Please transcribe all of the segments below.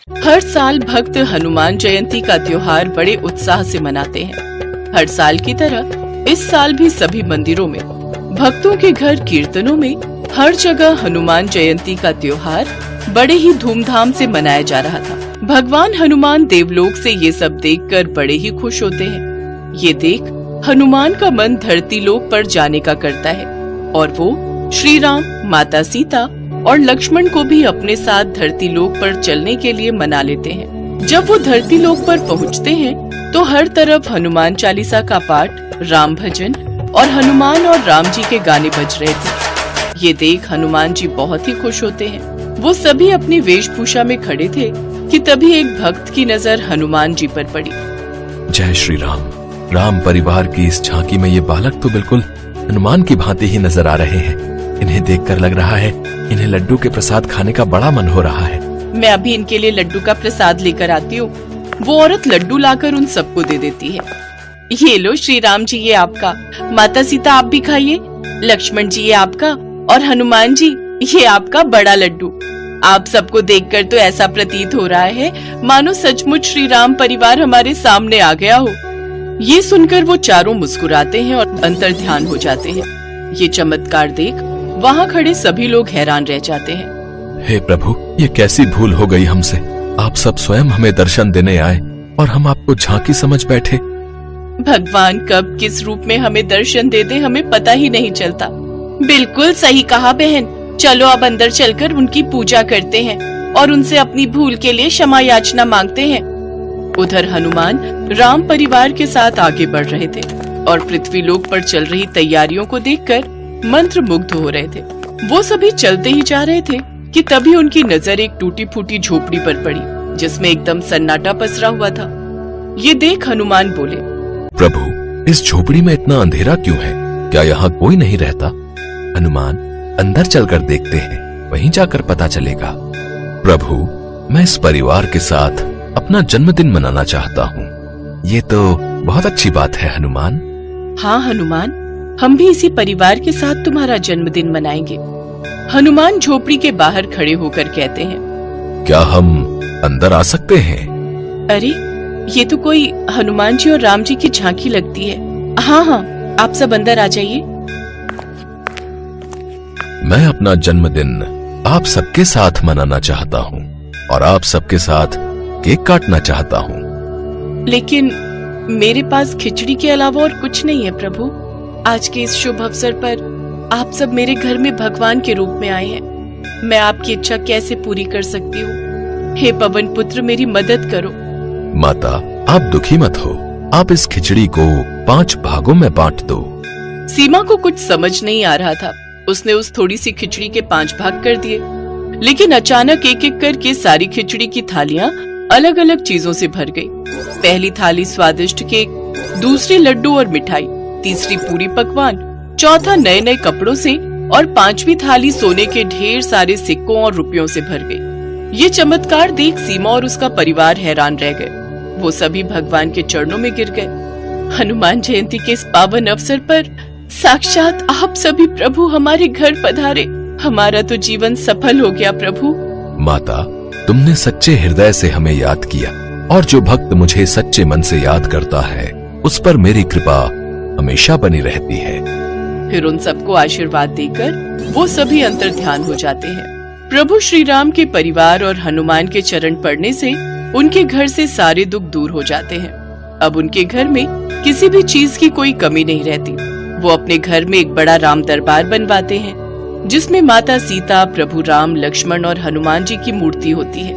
हर साल भक्त हनुमान जयंती का त्योहार बड़े उत्साह से मनाते हैं। हर साल की तरह इस साल भी सभी मंदिरों में, भक्तों के घर कीर्तनों में, हर जगह हनुमान जयंती का त्योहार बड़े ही धूमधाम से मनाया जा रहा था। भगवान हनुमान देवलोक से ये सब देखकर बड़े ही खुश होते हैं। ये देख हनुमान का मन धरती लोक पर जाने का करता है और वो श्री राम, माता सीता और लक्ष्मण को भी अपने साथ धरती लोक पर चलने के लिए मना लेते हैं। जब वो धरती लोक पर पहुंचते हैं तो हर तरफ हनुमान चालीसा का पाठ, राम भजन और हनुमान और राम जी के गाने बज रहे थे। ये देख हनुमान जी बहुत ही खुश होते हैं। वो सभी अपनी वेशभूषा में खड़े थे कि तभी एक भक्त की नजर हनुमान जी पर पड़ी। जय श्री राम। राम परिवार की इस झांकी में ये बालक तो बिल्कुल हनुमान की भांति ही नजर आ रहे हैं। इन्हें देखकर लग रहा है इन्हें लड्डू के प्रसाद खाने का बड़ा मन हो रहा है। मैं अभी इनके लिए लड्डू का प्रसाद लेकर आती हूँ। वो औरत लड्डू लाकर उन सबको दे देती है। ये लो श्री राम जी, ये आपका। माता सीता आप भी खाइए। लक्ष्मण जी ये आपका, और हनुमान जी ये आपका बड़ा लड्डू। आप सबको देखकर तो ऐसा प्रतीत हो रहा है मानो सचमुच श्री राम परिवार हमारे सामने आ गया हो। ये सुनकर वो चारों मुस्कुराते हैं और अंतर्ध्यान हो जाते हैं। ये चमत्कार देख वहाँ खड़े सभी लोग हैरान रह जाते हैं। हे प्रभु, ये कैसी भूल हो गई हमसे। आप सब स्वयं हमें दर्शन देने आए और हम आपको झांकी समझ बैठे। भगवान कब किस रूप में हमें दर्शन दे दे हमें पता ही नहीं चलता। बिल्कुल सही कहा बहन। चलो अब अंदर चलकर उनकी पूजा करते हैं और उनसे अपनी भूल के लिए क्षमा याचना मांगते हैं। उधर हनुमान राम परिवार के साथ आगे बढ़ रहे थे और पृथ्वी लोक पर चल रही तैयारियों को देखकर मंत्र मुग्ध हो रहे थे। वो सभी चलते ही जा रहे थे कि तभी उनकी नजर एक टूटी फूटी झोपड़ी पर पड़ी जिसमें एकदम सन्नाटा पसरा हुआ था। ये देख हनुमान बोले, प्रभु, इस झोपड़ी में इतना अंधेरा क्यों है? क्या यहाँ कोई नहीं रहता? हनुमान, अंदर चलकर देखते हैं, वहीं जाकर पता चलेगा। प्रभु, मैं इस परिवार के साथ अपना जन्मदिन मनाना चाहता हूँ। ये तो बहुत अच्छी बात है हनुमान। हाँ हनुमान, हम भी इसी परिवार के साथ तुम्हारा जन्मदिन मनाएंगे। हनुमान झोपड़ी के बाहर खड़े होकर कहते हैं, क्या हम अंदर आ सकते हैं? अरे ये तो कोई हनुमान जी और राम जी की झांकी लगती है। हाँ हाँ, आप सब अंदर आ जाइए। मैं अपना जन्मदिन आप सबके साथ मनाना चाहता हूँ और आप सबके साथ केक काटना चाहता हूँ। लेकिन मेरे पास खिचड़ी के अलावा और कुछ नहीं है प्रभु। आज के इस शुभ अवसर पर आप सब मेरे घर में भगवान के रूप में आए हैं। मैं आपकी इच्छा कैसे पूरी कर सकती हूँ? हे पवन पुत्र, मेरी मदद करो। माता, आप दुखी मत हो। आप इस खिचड़ी को 5 भागों में बांट दो। सीमा को कुछ समझ नहीं आ रहा था। उसने उस थोड़ी सी खिचड़ी के 5 भाग कर दिए, लेकिन अचानक एक एक करके सारी खिचड़ी की थालियां अलग अलग चीजों से भर गई। पहली थाली स्वादिष्ट केक, दूसरी लड्डू और मिठाई, तीसरी पूरी पकवान, चौथा नए नए कपड़ों से और 5वीं थाली सोने के ढेर सारे सिक्कों और रुपयों से भर गई। ये चमत्कार देख सीमा और उसका परिवार हैरान रह गए। वो सभी भगवान के चरणों में गिर गए। हनुमान जयंती के इस पावन अवसर पर साक्षात आप सभी प्रभु हमारे घर पधारे। हमारा तो जीवन सफल हो गया प्रभु। माता, तुमने सच्चे हृदय से हमें याद किया और जो भक्त मुझे सच्चे मन से याद करता है उस पर मेरी कृपा हमेशा बनी रहती है। फिर उन सबको आशीर्वाद देकर वो सभी अंतर्ध्यान हो जाते हैं। प्रभु श्री राम के परिवार और हनुमान के चरण पड़ने से उनके घर से सारे दुख दूर हो जाते हैं। अब उनके घर में किसी भी चीज की कोई कमी नहीं रहती। वो अपने घर में एक बड़ा राम दरबार बनवाते हैं जिसमें माता सीता, प्रभु राम, लक्ष्मण और हनुमान जी की मूर्ति होती है।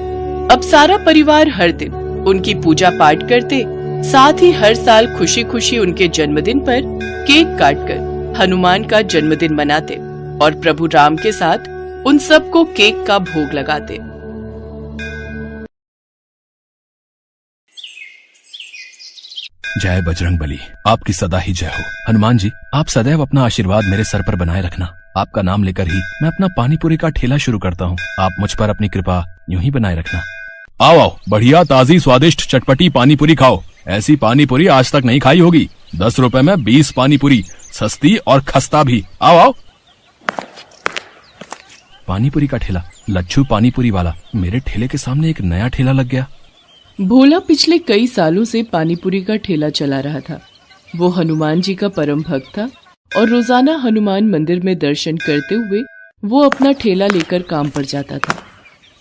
अब सारा परिवार हर दिन उनकी पूजा पाठ करते, साथ ही हर साल खुशी खुशी उनके जन्मदिन पर केक काटकर हनुमान का जन्मदिन मनाते और प्रभु राम के साथ उन सबको केक का भोग लगाते। जय बजरंगबली, आपकी सदा ही जय हो। हनुमान जी, आप सदैव अपना आशीर्वाद मेरे सर पर बनाए रखना। आपका नाम लेकर ही मैं अपना पानी पूरी का ठेला शुरू करता हूँ। आप मुझ पर अपनी कृपा यूं ही बनाए रखना। आओ आओ, बढ़िया ताजी स्वादिष्ट चटपटी पानी पूरी खाओ। ऐसी पानी पूरी आज तक नहीं खाई होगी। 10 रुपए में 20 पानी पूरी, सस्ती और खस्ता भी। आओ आओ। पानीपुरी का ठेला, लच्छू पानीपुरी वाला, मेरे ठेले के सामने एक नया ठेला लग गया। भोला पिछले कई सालों से पानीपुरी का ठेला चला रहा था। वो हनुमान जी का परम भक्त था और रोजाना हनुमान मंदिर में दर्शन करते हुए वो अपना ठेला लेकर काम पर जाता था।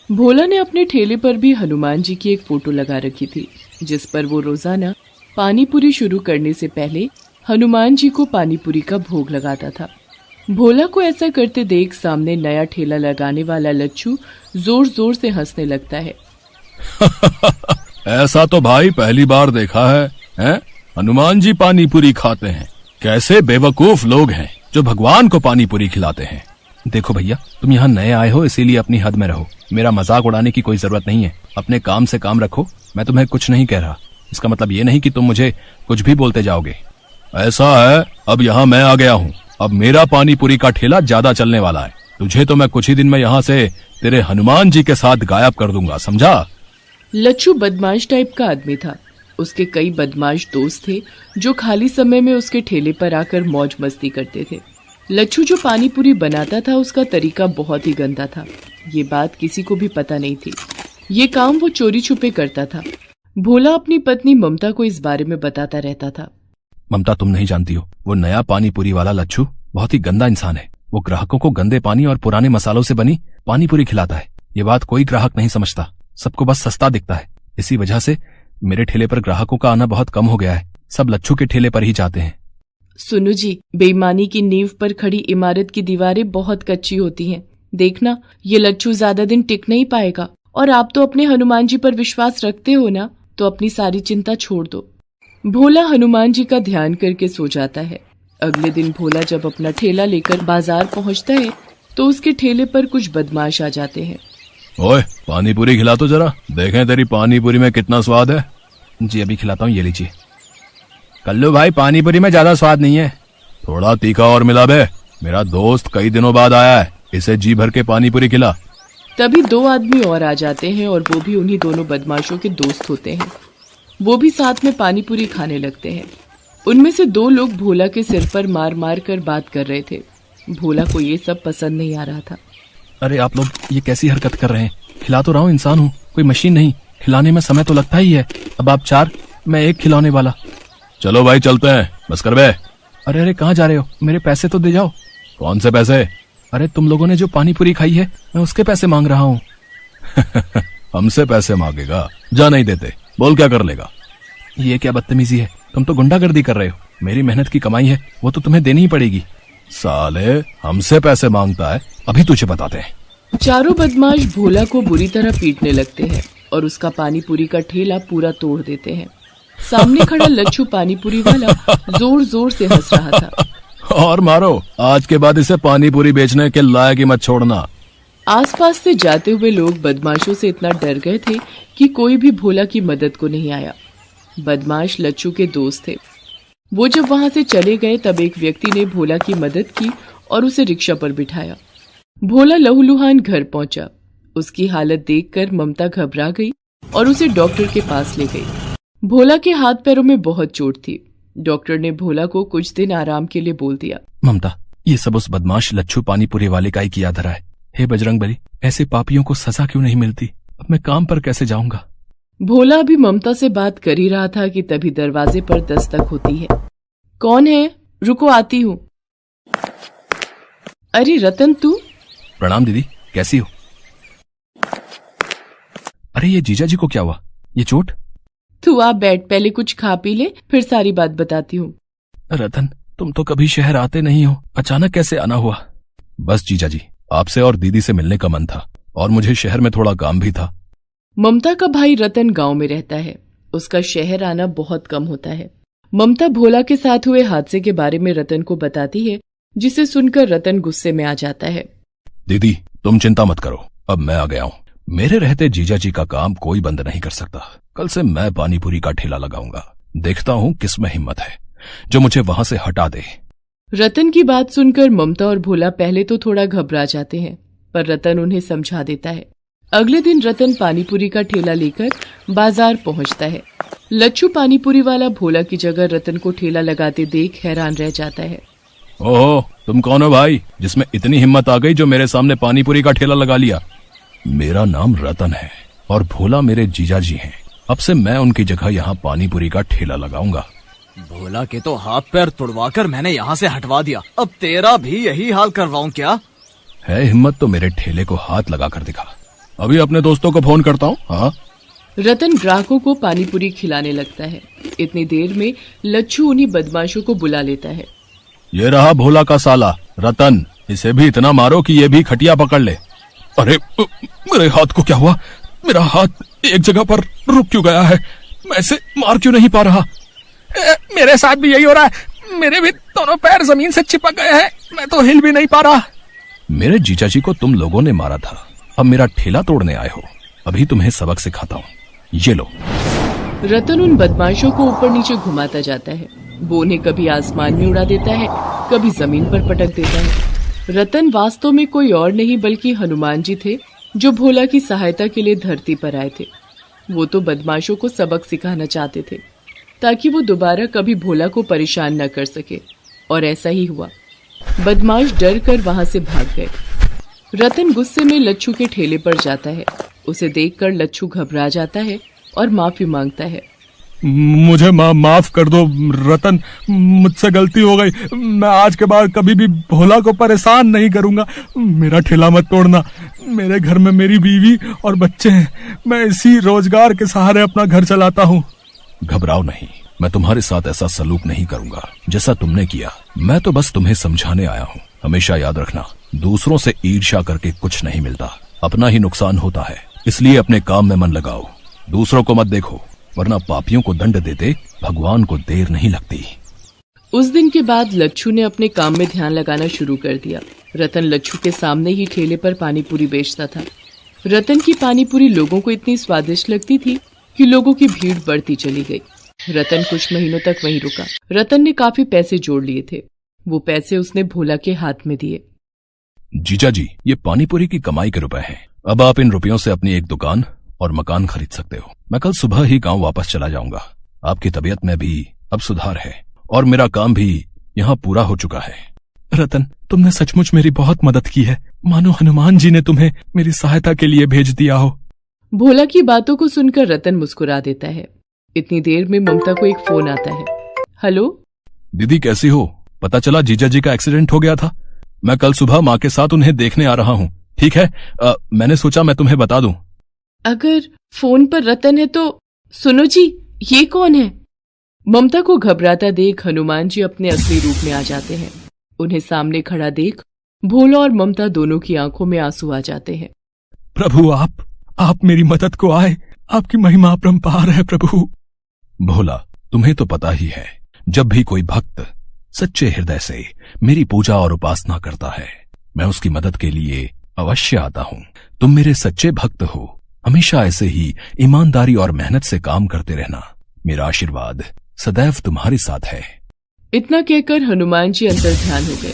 भोला ने अपने ठेले पर भी हनुमान जी की एक फोटो लगा रखी थी, जिस पर वो रोजाना पानीपुरी शुरू करने से पहले हनुमान जी को पानीपुरी का भोग लगाता था। भोला को ऐसा करते देख सामने नया ठेला लगाने वाला लच्छू जोर जोर से हंसने लगता है। ऐसा तो भाई पहली बार देखा है, हैं? हनुमान जी पानीपुरी खाते हैं। कैसे बेवकूफ लोग हैं जो भगवान को पानीपुरी खिलाते हैं। देखो भैया, तुम यहाँ नए आए हो इसीलिए अपनी हद में रहो। मेरा मजाक उड़ाने की कोई जरूरत नहीं है। अपने काम से काम रखो। मैं तुम्हें कुछ नहीं कह रहा। इसका मतलब ये नहीं कि तुम मुझे कुछ भी बोलते जाओगे। ऐसा है, अब यहाँ मैं आ गया हूँ। अब मेरा पानीपुरी का ठेला ज्यादा चलने वाला है। तुझे तो मैं कुछ ही दिन में यहाँ से तेरे हनुमान जी के साथ गायब कर दूंगा, समझा? लच्छू बदमाश टाइप का आदमी था। उसके कई बदमाश दोस्त थे जो खाली समय में उसके ठेले पर आकर मौज मस्ती करते थे। लच्छू जो पानीपुरी बनाता था उसका तरीका बहुत ही गंदा था। ये बात किसी को भी पता नहीं थी। ये काम वो चोरी छुपे करता था। भोला अपनी पत्नी ममता को इस बारे में बताता रहता था। ममता, तुम नहीं जानती हो, वो नया पानीपुरी वाला लच्छू बहुत ही गंदा इंसान है। वो ग्राहकों को गंदे पानी और पुराने मसालों से बनी पानीपुरी खिलाता है। ये बात कोई ग्राहक नहीं समझता। सबको बस सस्ता दिखता है। इसी वजह से मेरे ठेले पर ग्राहकों का आना बहुत कम हो गया है। सब लच्छू के ठेले पर ही जाते हैं। सुनो जी, बेईमानी की नींव पर खड़ी इमारत की दीवारें बहुत कच्ची होती हैं। देखना, ये लच्छू ज्यादा दिन टिक नहीं पाएगा। और आप तो अपने हनुमान जी पर विश्वास रखते हो ना, तो अपनी सारी चिंता छोड़ दो। भोला हनुमान जी का ध्यान करके सो जाता है। अगले दिन भोला जब अपना ठेला लेकर बाजार पहुंचता है तो उसके ठेले पर कुछ बदमाश आ जाते हैं। ओए, पानीपुरी खिला तो जरा, देखें तेरी पानीपुरी में कितना स्वाद है। जी अभी खिलाता हूँ, ये लीजिए। कल्लू भाई, पानीपुरी में ज्यादा स्वाद नहीं है। थोड़ा तीखा और मिला बे। मेरा दोस्त कई दिनों बाद आया है, इसे जी भर के पानीपुरी खिला। तभी दो आदमी और आ जाते हैं और वो भी उन्हीं दोनों बदमाशों के दोस्त होते हैं। वो भी साथ में पानीपुरी खाने लगते हैं। उनमें से दो लोग भोला के सिर पर मार मार कर बात कर रहे थे। भोला को ये सब पसंद नहीं आ रहा था। अरे आप लोग ये कैसी हरकत कर रहे हैं? खिला तो रहा हूँ, इंसान हूँ, कोई मशीन नहीं। खिलाने में समय तो लगता ही है। अब आप 4, मैं 1 खिलाने वाला। चलो भाई चलते हैं, बस कर बे। अरे अरे कहाँ जा रहे हो? मेरे पैसे तो दे जाओ। कौन से पैसे? अरे तुम लोगों ने जो पानीपुरी खाई है, मैं उसके पैसे मांग रहा हूँ। हमसे पैसे मांगेगा? जा, नहीं देते। बोल क्या कर लेगा? ये क्या बदतमीजी है? तुम तो गुंडागर्दी कर रहे हो। मेरी मेहनत की कमाई है, वो तो तुम्हें देनी ही पड़ेगी। साले, हमसे पैसे मांगता है, अभी तुझे बताते हैं। चारों बदमाश भोला को बुरी तरह पीटने लगते हैं और उसका पानीपुरी का ठेला पूरा तोड़ देते हैं। सामने खड़ा लच्छू पानीपुरी वाला जोर जोर से हंस रहा था। और मारो, आज के बाद इसे पानीपुरी बेचने के लायक ही मत छोड़ना। आसपास से जाते हुए लोग बदमाशों से इतना डर गए थे कि कोई भी भोला की मदद को नहीं आया। बदमाश लच्छू के दोस्त थे। वो जब वहां से चले गए तब एक व्यक्ति ने भोला की मदद की और उसे रिक्शा पर बिठाया। भोला लहूलुहान घर पहुंचा। उसकी हालत देखकर ममता घबरा गई और उसे डॉक्टर के पास ले गई। भोला के हाथ पैरों में बहुत चोट थी। डॉक्टर ने भोला को कुछ दिन आराम के लिए बोल दिया। ममता, ये सब उस बदमाश लच्छू पानीपुरी वाले का ही किया धरा है। हे बजरंगबली, ऐसे पापियों को सजा क्यों नहीं मिलती? अब मैं काम पर कैसे जाऊंगा? भोला अभी ममता से बात कर ही रहा था कि तभी दरवाजे पर दस्तक होती है। कौन है? रुको, आती हूँ। अरे रतन, तू? प्रणाम दीदी, कैसी हो? अरे ये जीजा जी को क्या हुआ? ये चोट? तू आप बैठ, पहले कुछ खा पी ले, फिर सारी बात बताती हूँ। रतन, तुम तो कभी शहर आते नहीं हो, अचानक कैसे आना हुआ? बस जीजा जी, आपसे और दीदी से मिलने का मन था और मुझे शहर में थोड़ा काम भी था। ममता का भाई रतन गांव में रहता है। उसका शहर आना बहुत कम होता है। ममता भोला के साथ हुए हादसे के बारे में रतन को बताती है, जिसे सुनकर रतन गुस्से में आ जाता है। दीदी, तुम चिंता मत करो, अब मैं आ गया हूँ। मेरे रहते जीजा जी का काम कोई बंद नहीं कर सकता। कल से मैं पानीपुरी का ठेला लगाऊंगा। देखता हूँ किसमें हिम्मत है जो मुझे वहां से हटा दे। रतन की बात सुनकर ममता और भोला पहले तो थोड़ा घबरा जाते हैं, पर रतन उन्हें समझा देता है। अगले दिन रतन पानीपुरी का ठेला लेकर बाजार पहुंचता है। लच्छू पानीपुरी वाला भोला की जगह रतन को ठेला लगाते देख हैरान रह जाता है। ओहो, तुम कौन हो भाई, जिसमें इतनी हिम्मत आ गई जो मेरे सामने पानी पूरी का ठेला लगा लिया? मेरा नाम रतन है और भोला मेरे जीजा जी हैं। अब से मैं उनकी जगह यहाँ पानी पूरी का ठेला लगाऊंगा। भोला के तो हाथ पैर तुड़वाकर मैंने यहाँ से हटवा दिया, अब तेरा भी यही हाल करवाऊं क्या? है हिम्मत तो मेरे ठेले को हाथ लगा कर दिखा। अभी अपने दोस्तों को फोन करता हूँ। हाँ। रतन ग्राहकों को पानी पूरी खिलाने लगता है। इतनी देर में लच्छू उन्हीं बदमाशों को बुला लेता है। ये रहा भोला का साला रतन, इसे भी इतना मारो कि ये भी खटिया पकड़ ले। अरे मेरे हाथ को क्या हुआ? मेरा हाथ एक जगह पर रुक क्यों गया है? मैं इसे मार क्यों नहीं पा रहा? मेरे साथ भी यही हो रहा है, मेरे भी दोनों पैर जमीन से चिपक गए हैं, मैं तो हिल भी नहीं पा रहा। मेरे जीजा जी को तुम लोगों ने मारा था, अब मेरा ठेला तोड़ने आए हो। अभी तुम्हें सबक सिखाता हूँ, ये लो। रतन उन बदमाशों को ऊपर नीचे घुमाता जाता है। वो उन्हें कभी आसमान में उड़ा देता है, कभी जमीन पर पटक देता है। रतन वास्तव में कोई और नहीं बल्कि हनुमान जी थे, जो भोला की सहायता के लिए धरती पर आए थे। वो तो बदमाशों को सबक सिखाना चाहते थे ताकि वो दोबारा कभी भोला को परेशान न कर सके, और ऐसा ही हुआ। बदमाश डर कर वहां से भाग गए। रतन गुस्से में लच्छू के ठेले पर जाता है। उसे देखकर लच्छू घबरा जाता है और माफी मांगता है। मुझे माफ कर दो रतन, मुझसे गलती हो गई। मैं आज के बाद कभी भी भोला को परेशान नहीं करूंगा। मेरा ठेला मत तोड़ना, मेरे घर में मेरी बीवी और बच्चे हैं, मैं इसी रोजगार के सहारे अपना घर चलाता हूँ। घबराओ नहीं, मैं तुम्हारे साथ ऐसा सलूक नहीं करूंगा जैसा तुमने किया। मैं तो बस तुम्हें समझाने आया हूँ। हमेशा याद रखना, दूसरों से ईर्ष्या करके कुछ नहीं मिलता, अपना ही नुकसान होता है। इसलिए अपने काम में मन लगाओ, दूसरों को मत देखो, वरना पापियों को दंड देते भगवान को देर नहीं लगती। उस दिन के बाद लच्छू ने अपने काम में ध्यान लगाना शुरू कर दिया। रतन लच्छू के सामने ही ठेले पर पानी पूरी बेचता था। रतन की पानी पूरी लोगों को इतनी स्वादिष्ट लगती थी कि लोगों की भीड़ बढ़ती चली गई। रतन कुछ महीनों तक वहीं रुका। रतन ने काफी पैसे जोड़ लिए थे। वो पैसे उसने भोला के हाथ में दिए। जीजा जी, ये पानी पूरी की कमाई के रुपए हैं। अब आप इन रुपयों से अपनी एक दुकान और मकान खरीद सकते हो। मैं कल सुबह ही गांव वापस चला जाऊंगा। आपकी तबीयत में भी अब सुधार है और मेरा काम भी यहाँ पूरा हो चुका है। रतन, तुमने सचमुच मेरी बहुत मदद की है, मानो हनुमान जी ने तुम्हें मेरी सहायता के लिए भेज दिया हो। भोला की बातों को सुनकर रतन मुस्कुरा देता है। इतनी देर में ममता को एक फोन आता है। हेलो दीदी, कैसी हो? पता चला जीजा जी का एक्सीडेंट हो गया था। मैं कल सुबह माँ के साथ उन्हें देखने आ रहा हूँ। ठीक है, मैंने सोचा मैं तुम्हें बता दूं। अगर फोन पर रतन है तो सुनो जी, ये कौन है? ममता को घबराता देख हनुमान जी अपने असली रूप में आ जाते हैं। उन्हें सामने खड़ा देख भोला और ममता दोनों की आंखों में आंसू आ जाते हैं। प्रभु, आप मेरी मदद को आए, आपकी महिमा अपरंपार है प्रभु। भोला, तुम्हें तो पता ही है, जब भी कोई भक्त सच्चे हृदय से मेरी पूजा और उपासना करता है, मैं उसकी मदद के लिए अवश्य आता हूँ। तुम मेरे सच्चे भक्त हो, हमेशा ऐसे ही ईमानदारी और मेहनत से काम करते रहना। मेरा आशीर्वाद सदैव तुम्हारे साथ है। इतना कहकर हनुमान जी अंतर ध्यान हो गए।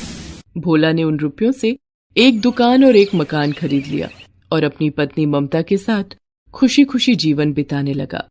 भोला ने उन रुपयों से एक दुकान और एक मकान खरीद लिया और अपनी पत्नी ममता के साथ खुशी खुशी जीवन बिताने लगा।